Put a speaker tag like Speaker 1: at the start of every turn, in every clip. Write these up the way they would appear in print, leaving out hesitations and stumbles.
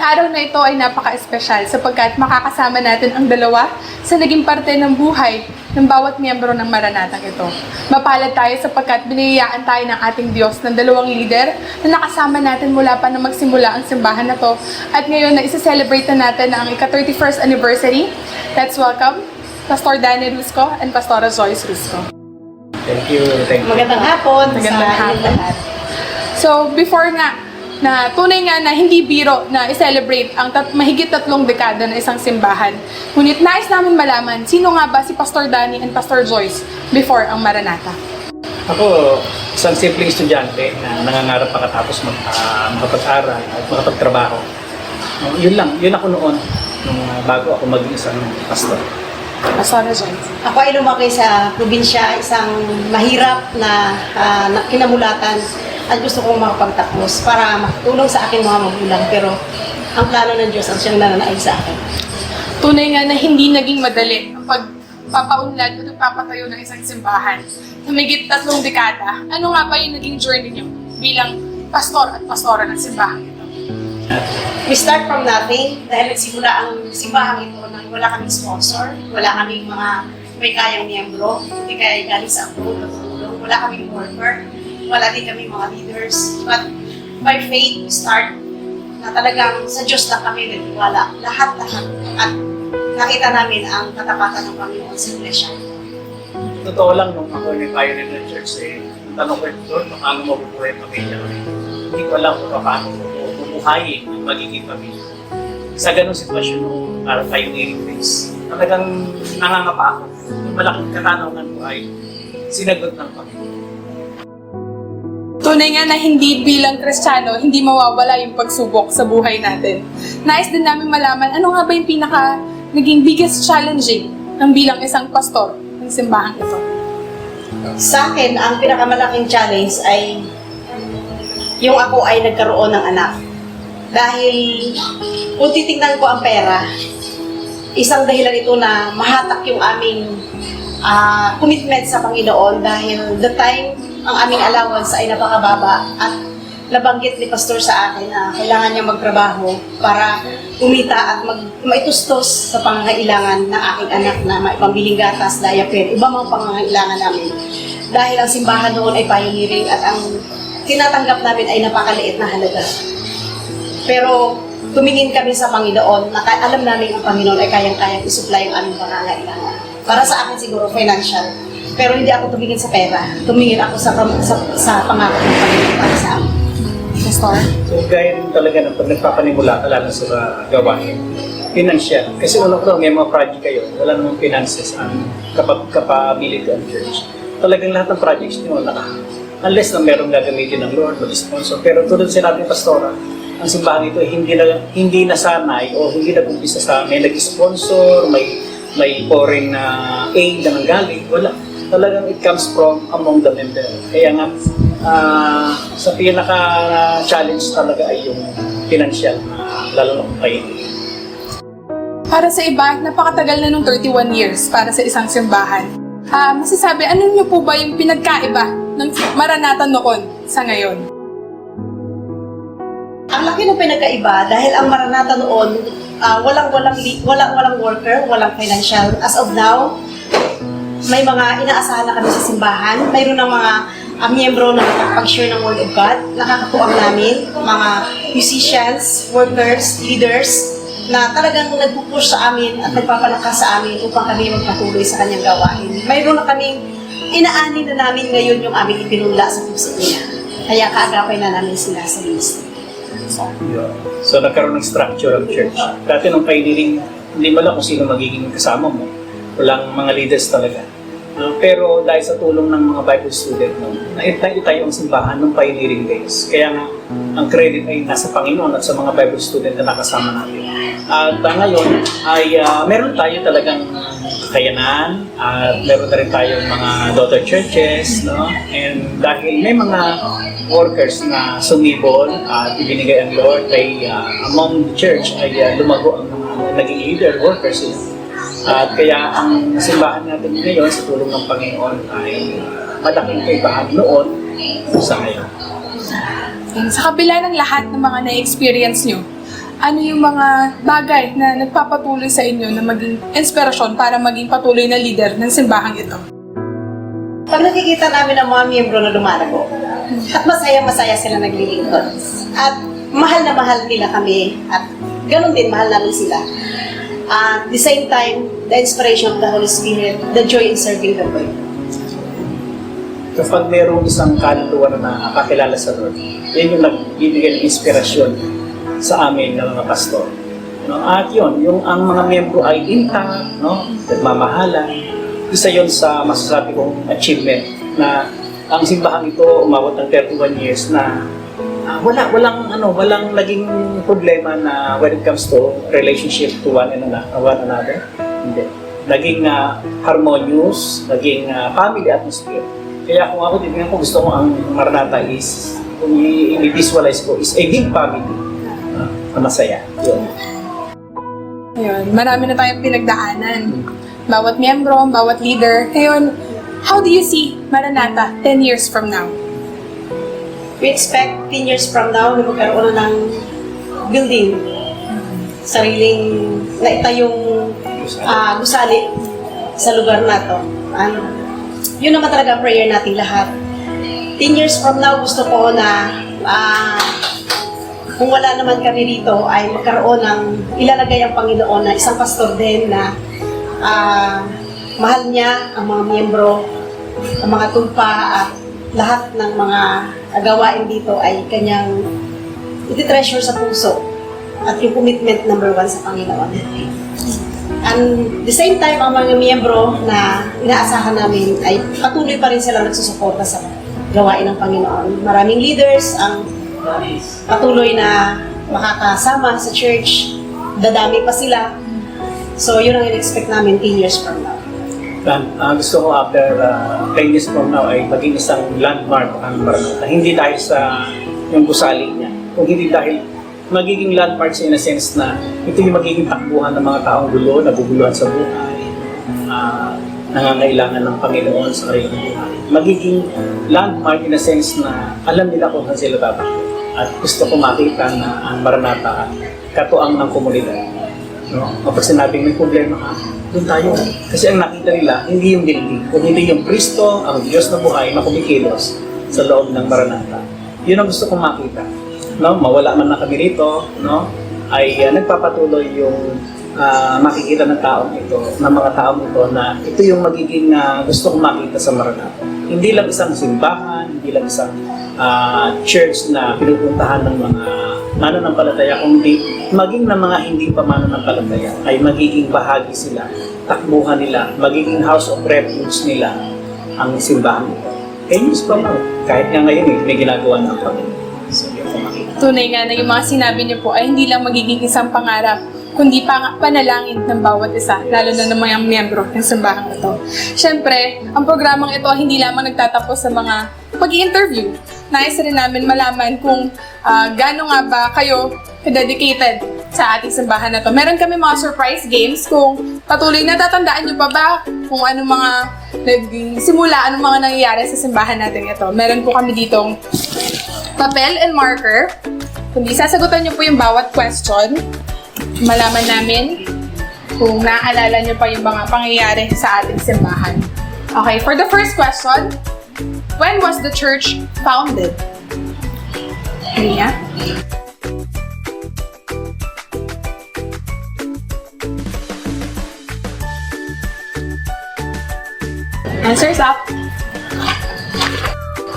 Speaker 1: araw na ito ay napaka-espesyal sapagkat makakasama natin ang dalawa sa naging parte ng buhay ng bawat miyembro ng Maranatang ito. Mapalad tayo sapagkat biniyayaan tayo ng ating Diyos ng dalawang leader na nakasama natin mula pa na magsimula ang simbahan na to. At ngayon na isa-celebrate na natin ang ika-31st anniversary. Let's welcome Pastor Danny Rusco and Pastora Joyce Rusco.
Speaker 2: Thank you.
Speaker 3: Magandang hapon
Speaker 1: Magandang
Speaker 3: sa
Speaker 1: hapon.
Speaker 3: lahat.
Speaker 1: So, before nga, na tunay nga na hindi biro na i-celebrate ang mahigit 3 dekada na isang simbahan. Ngunit nais namin malaman, sino nga ba si Pastor Danny and Pastor Joyce before ang Maranatha?
Speaker 2: Ako, isang simpleng estudyante na nangangarap pagkatapos makapag-aral at makapagtrabaho. Yun lang, yun ako noon, nung bago ako maging isang pastor.
Speaker 1: Pastora Joyce.
Speaker 3: Ako ay lumaki sa probinsya, isang mahirap na kinamulatan at gusto kong makapagtapos para makatulong sa aking mga magulang. Pero ang plano ng Diyos ang siyang nananaig sa akin.
Speaker 1: Tunay nga na hindi naging madali ang pagpapaunlad o pagpapatayo ng isang simbahan. Sa mahigit 3 dekada, ano nga ba yung naging journey niyo bilang pastor at pastora ng simbahan ito?
Speaker 3: We start from nothing dahil nagsimula ang simbahan ito nang wala kaming sponsor, wala kaming mga may kayang miyembro, hindi kaya galing sa abroad, wala kaming worker, wala din kami mga leaders. But by faith, we start na talagang sa Diyos lang kami nagtiwala. Lahat-lahat. At nakita namin ang katapatan ng Panginoon sa Iglesia.
Speaker 2: Totoo lang, nung ako ay pioneer ng church, tanong ko doon, paano mabubuhay ang pamilya ko. Hindi ko alam kung paano bubuhayin ang magiging pamilya. Sa ganung sitwasyon nung pioneering days, talagang nangangapa ako. Yung malaking katanungan ko ay sinagot ng Panginoon.
Speaker 1: Tunay nga na hindi bilang Kristiyano, hindi mawawala yung pagsubok sa buhay natin. Nais din namin malaman, ano nga ba yung naging biggest challenging ng bilang isang pastor ng simbahan ito?
Speaker 3: Sa akin, ang pinakamalaking challenge ay yung ako ay nagkaroon ng anak. Dahil kung titingnan ko ang pera, isang dahilan ito na mahatak yung aming commitment sa Panginoon dahil the time ang aming allowance ay napakababa at nabanggit ni Pastor sa akin na kailangan niya magtrabaho para kumita at maitustos sa pangangailangan ng aking anak na maipambiling gatas, diaper, iba mga pangangailangan namin. Dahil ang simbahan noon ay pioneering at ang tinatanggap namin ay napakaliit na halaga. Pero tumingin kami sa Panginoon na alam namin ang Panginoon ay kayang-kayang isupply ang aming pangangailangan. Para sa akin siguro financial. Pero hindi ako tumingin sa pera. Tumingin ako sa pangako ng Panginoon para sa amin.
Speaker 1: Pastor?
Speaker 2: So, gaya rin talaga ng pag nagpapanimula ka lalo sa gawain, financial. Kasi unang ko may mga project kayo, wala namang finances ang capability ng church. Talagang lahat ng projects nyo, unless na merong gagamitin ng Lord, mag-sponsor. Pero tulad sinabi ng Pastora, ang simbahan ito hindi nasanay o hindi nag-umpisa sa may nag-sponsor, may foreign na aid na nanggaling. Wala. Talagang it comes from among the members. Kaya nga, sa pinaka-challenge talaga ay yung financial, lalo na kung kayo.
Speaker 1: Para sa iba, napakatagal na nung 31 years para sa isang simbahan. Masasabi, ano niyo po ba yung pinagkaiba ng Maranatha noon sa ngayon?
Speaker 3: Ang laki ng pinagkaiba dahil ang Maranatha noon, walang worker, walang financial. As of now, may mga inaasahan na kami sa simbahan. Mayroon ng mga miyembro na nakapag-share ng Word of God. Nakakatuwang namin, mga musicians, workers, leaders, na talagang nagpupush sa amin at nagpapalakas sa amin upang kami magpatuloy sa kanyang gawain. Mayroon na kaming inaani na namin ngayon yung aming ipinula sa puso niya. Kaya kaagapay na namin sila sa ministry.
Speaker 2: So, nagkaroon ng structure ng church. Dati nung pioneering, hindi mo lang kung sino magiging kasama mo. Walang mga leaders talaga. Pero dahil sa tulong ng mga Bible student, naitayo ang simbahan ng pioneering days. Kaya nga, ang credit ay nasa Panginoon at sa mga Bible student na nakasama natin. At ngayon, ay meron tayo talagang kakayanan at meron na rin tayong mga daughter churches, no? And dahil may mga workers na sumibol at ibinigay ang Lord kay among the church ay lumago ang mga naging leader, workers. At kaya ang simbahan natin ngayon sa tulong ng Panginoon ay malaking kaibahan noon sa ngayon.
Speaker 1: Sa kabila ng lahat ng mga na-experience nyo, ano yung mga bagay na nagpapatuloy sa inyo na maging inspirasyon para maging patuloy na leader ng simbahang ito?
Speaker 3: Pag nakikita namin ang mga miyembro na lumalago, at masaya-masaya sila naglilingkod, at mahal na mahal nila kami, at ganun din, mahal namin sila. At the same time, the inspiration of the Holy Spirit, the joy in serving the Lord.
Speaker 2: Kapag mayroong isang kaluluwa na nakakilala sa Lord, yun yung nagbibigay ng inspirasyon sa amin ng mga pastor. No? At yun, yung ang mga miyembro ay intact, no? Nagmamahalan. Isa yun sa masasabi kong achievement na ang simbahang ito umabot ng 31 years na walang naging problema na when it comes to relationship to one another. Hindi. Naging harmonious, naging family atmosphere. Kaya kung ako titingnan ko, gusto ko ang Maranatha is, kung i-visualize ko, is a big family na masaya. Yun.
Speaker 1: Ayun, marami na tayong pinagdaanan. Bawat miyembro, bawat leader. Ngayon, how do you see Maranatha 10 years from now?
Speaker 3: We expect 10 years from now na magkaroon na ng building, sariling naitayong gusali sa lugar na to. Yun naman talaga ang prayer natin lahat. 10 years from now, gusto ko na kung wala naman kami rito, ay magkaroon ng ilalagay ang Panginoon na isang pastor din na mahal niya ang mga miyembro, ang mga tumpa at lahat ng mga gawain dito ay kanyang iti-treasure sa puso at yung commitment number 1 sa Panginoon. And the same time, ang mga miyembro na inaasahan namin ay patuloy pa rin sila nagsusuporta sa gawain ng Panginoon. Maraming leaders ang patuloy na makakasama sa church, dadami pa sila. So yun ang in-expect namin 10 years from now.
Speaker 2: Gusto ko after 10 years from now ay maging isang landmark ang Maranatha. Hindi dahil sa yung gusali niya, kung hindi dahil magiging landmark sa in a sense na ito yung magiging takbuhan ng mga taong gulo, naguguluhan sa buhay, nangangailangan ng Panginoon sa kanilang buhay. Magiging landmark in a sense na alam nila kung saan sila tatakbo. At gusto ko makita na ang Maranatha katuang ng komunidad. No? Kapag sinabing may problema ka, doon tayo. Kasi ang nakita nila, hindi yung building, kundi yung Kristo, ang Diyos na buhay na kumikilos sa loob ng Maranatha. Yun ang gusto kong makita. No, mawala man na kami rito, no, ay nagpapatuloy yung makikita ng taong ito, ng mga taong ito na ito yung magiging gusto kong makita sa Maranatha. Hindi lang isang simbahan, hindi lang isang church na pinupuntahan ng mga mananampalataya, kundi maging ng mga hindi pa mananampalataya ay magiging bahagi sila, takbuhan nila, magiging house of refuge nila ang simbahan ito. Kahit nga ngayon may ginagawa ng Panginoon. So,
Speaker 1: Tunay nga na yung mga sinabi niyo po ay hindi lang magiging isang pangarap, kundi panalangin ng bawat isa, lalo na ng mga miyembro ng simbahang ito. Siyempre, ang programang ito hindi lamang nagtatapos sa mga pag-i-interview. Nais rin namin malaman kung gaano nga ba kayo dedicated sa ating simbahan na to. Meron kami mga surprise games kung patuloy na tatandaan niyo pa ba kung ano mga simula, anong mga nangyayari sa simbahan natin ito. Meron po kami ditong papel and marker. Kundi sasagutan niyo po yung bawat question. Malaman namin kung naaalala niyo pa yung mga pangyayari sa ating simbahan. Okay, for the first question, when was the church founded? Mia? Answers up.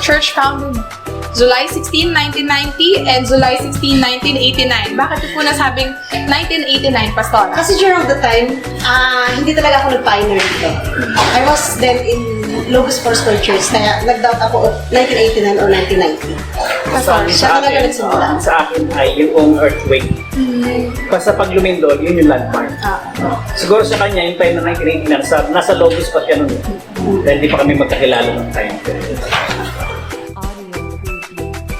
Speaker 1: Church founded July 16, 1990 and July 16, 1989. Bakit po nasabing 1989, Pastora?
Speaker 3: Kasi during the time, hindi talaga ako nag-pioneer dito. I was then in Logos Four-Square Church, kaya nag-doubt ako 1989 or 1990.
Speaker 1: Pastora.
Speaker 3: Siya talaga nagsimula.
Speaker 2: Sa akin ay yung earthquake. Basta pag lumindol, yun yung landmark. Siguro sa kanya, yung time na 1989, nasa Logos pa siya nun. Dahil hindi pa kami magkakilala ng time.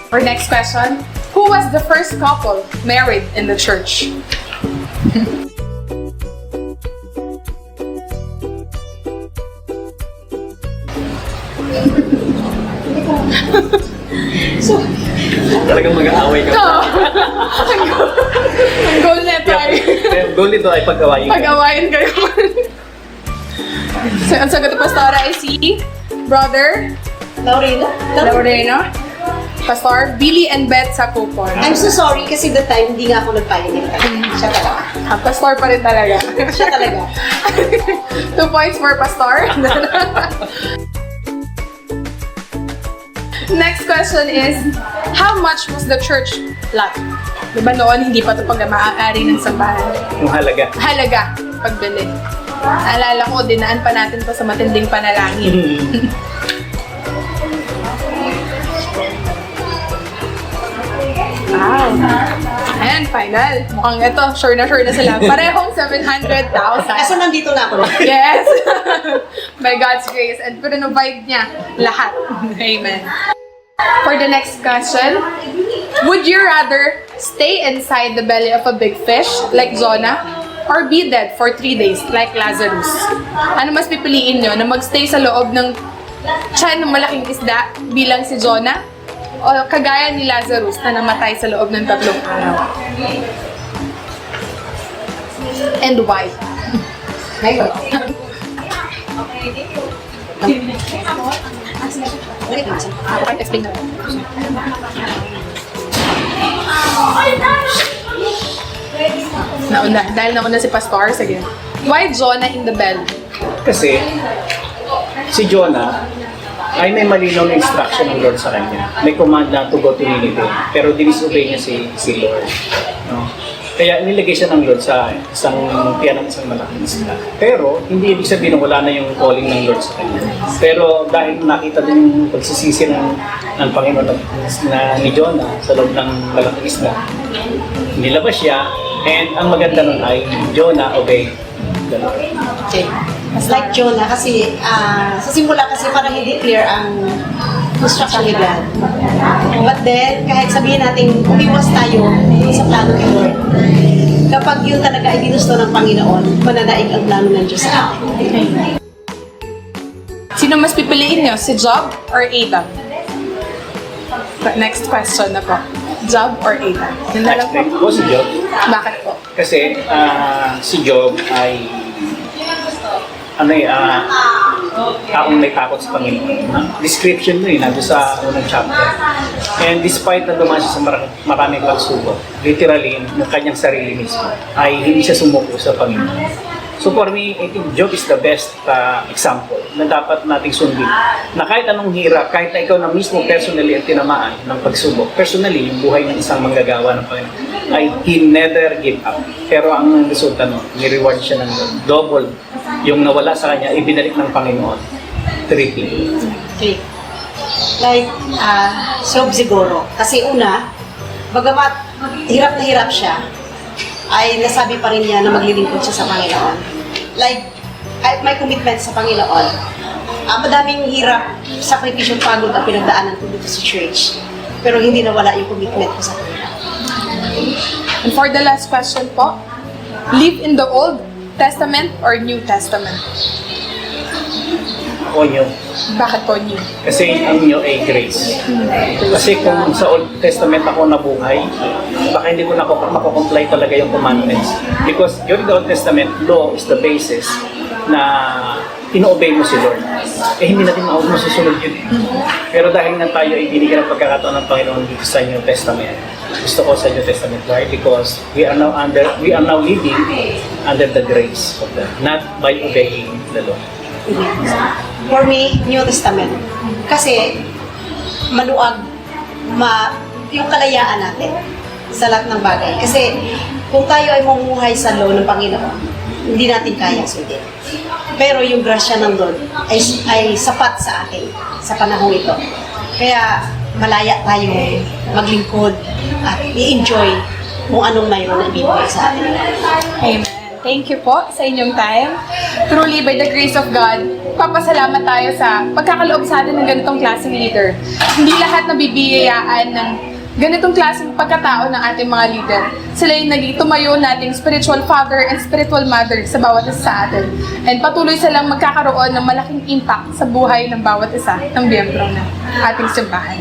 Speaker 1: For next question, who was the first couple married in the church?
Speaker 2: Talagang mag-aaway ka.
Speaker 1: No. Ang goal na tayo.
Speaker 2: Yung goal nito ay pag-awayin kayo.
Speaker 1: Pag-awayan kayo. So, ang sagot ng pastora ay si Brother
Speaker 3: Laurina?
Speaker 1: Laureno, Pastor Billy and Beth Sacupon.
Speaker 3: I'm so sorry kasi the time hindi nga ako nagpahingin. Siya talaga.
Speaker 1: Pastor pa rin talaga.
Speaker 3: Siya talaga.
Speaker 1: 2 points for Pastor. Next question is, how much was the church lot? Diba noon, hindi pa ito pag-maaari ng sambahan.
Speaker 2: Yung halaga.
Speaker 1: Halaga, pagbili. Naalala ko, dinaan pa natin to sa matinding panalangin. Wow. And final. Mukhang ito, sure na sila. Parehong 700,000.
Speaker 3: Kasi nandito na ako.
Speaker 1: Yes! By God's grace. And provide niya lahat. Amen. For the next question, would you rather stay inside the belly of a big fish, like Jonah, or be dead for 3 days, like Lazarus? Ano mas pipiliin nyo? Na magstay sa loob ng tiyan ng malaking isda, bilang si Jonah? O kagaya ni Lazarus na namatay sa loob ng 3 araw? And why? Okay, explain na. Dahil nauna si Pastor, sige. Why Jonah in the belly?
Speaker 2: Kasi, si Jonah ay may malinaw na instruction ng Lord sa kanya. May command na to go to Nineveh. Pero dinisobey niya si Lord. No? Kaya nilagay siya ng Lord sa isang tiyan ng isang malaking isla. Pero hindi ibig sabihin na wala na yung calling ng Lord sa kanya. Pero dahil nakita din yung pagsisisi ng Panginoon ni Jonah sa loob ng malaking isla, nilabas siya, and ang maganda nun ay Jonah obeyed the Lord.
Speaker 3: Okay. Like Jonah, kasi sa simula kasi parang hindi clear ang instruction ni God. But then, kahit sabihin natin, umiwas tayo sa plano ni Lord. Kapag yun talaga ay ginusto ng Panginoon, mananaig ang plano ng Diyos sa atin.
Speaker 1: Sino mas pipiliin nyo? Si Job or Adam? Next question na po. Job or Adam? Yun na lang po.
Speaker 2: Next po si Job.
Speaker 1: Bakit po?
Speaker 2: Kasi si Job ay taong may takot sa Panginoon. Description mo nandun sa unang chapter. And despite na dumaan siya sa maraming pagsubok, literally, yung kanyang sarili mismo, ay hindi siya sumuko sa Panginoon. So for me, I think Job is the best example na dapat nating sundin. Na kahit anong hirap, kahit na ikaw na mismo personally ang tinamaan ng pagsubok, personally, yung buhay ng isang manggagawa ng Panginoon, ay he never give up. Pero ang resulta no, ni-reward siya ng double. Yung nawala sa kanya, ibinalik ng Panginoon. Triple.
Speaker 3: Okay. Like, Job siguro. Kasi una, bagamat hirap na hirap siya, ay nasabi pa rin niya na maglilingkod siya sa Panginoon. Like, may commitment sa Panginoon. Madaming hirap, sakripisyong pagod ang pinagdaanan ko dito sa church. Pero hindi nawala yung commitment ko sa Panginoon.
Speaker 1: And for the last question po, live in the Old Testament or New Testament?
Speaker 2: Ako nyo.
Speaker 1: Bakit po New?
Speaker 2: Kasi ang nyo ay grace. Kasi kung sa Old Testament ako nabuhay, baka hindi ko makukomply talaga yung commandments. Because during the Old Testament, law is the basis na ino-obey mo si Lord. Hindi natin masusunod yun. Pero dahil nga tayo ay binigyan ng pagkakataon ng Panginoon dito sa New Testament, gusto ko sa New Testament. Why? Because we are now living under the grace of God, not by obeying the law.
Speaker 3: For me, New Testament. Kasi, maluag, yung kalayaan natin sa lahat ng bagay. Kasi, kung tayo ay mamumuhay sa law ng Panginoon, hindi natin kayang sundin. Pero yung grasya ng Lord ay sapat sa atin sa panahong ito. Kaya, malaya tayong maglingkod at i-enjoy kung anong mayroon na ibibigay sa atin.
Speaker 1: Amen. Thank you po sa inyong time. Truly, by the grace of God, papasalamat tayo sa pagkakaloob sa atin ng ganitong klaseng leader. Hindi lahat nabibiyayaan ng ganitong klaseng pagkatao ng ating mga leader. Sila yung naging tumayo nating spiritual father and spiritual mother sa bawat isa sa atin. And patuloy silang magkakaroon ng malaking impact sa buhay ng bawat isa ng miyembro ng ating simbahan.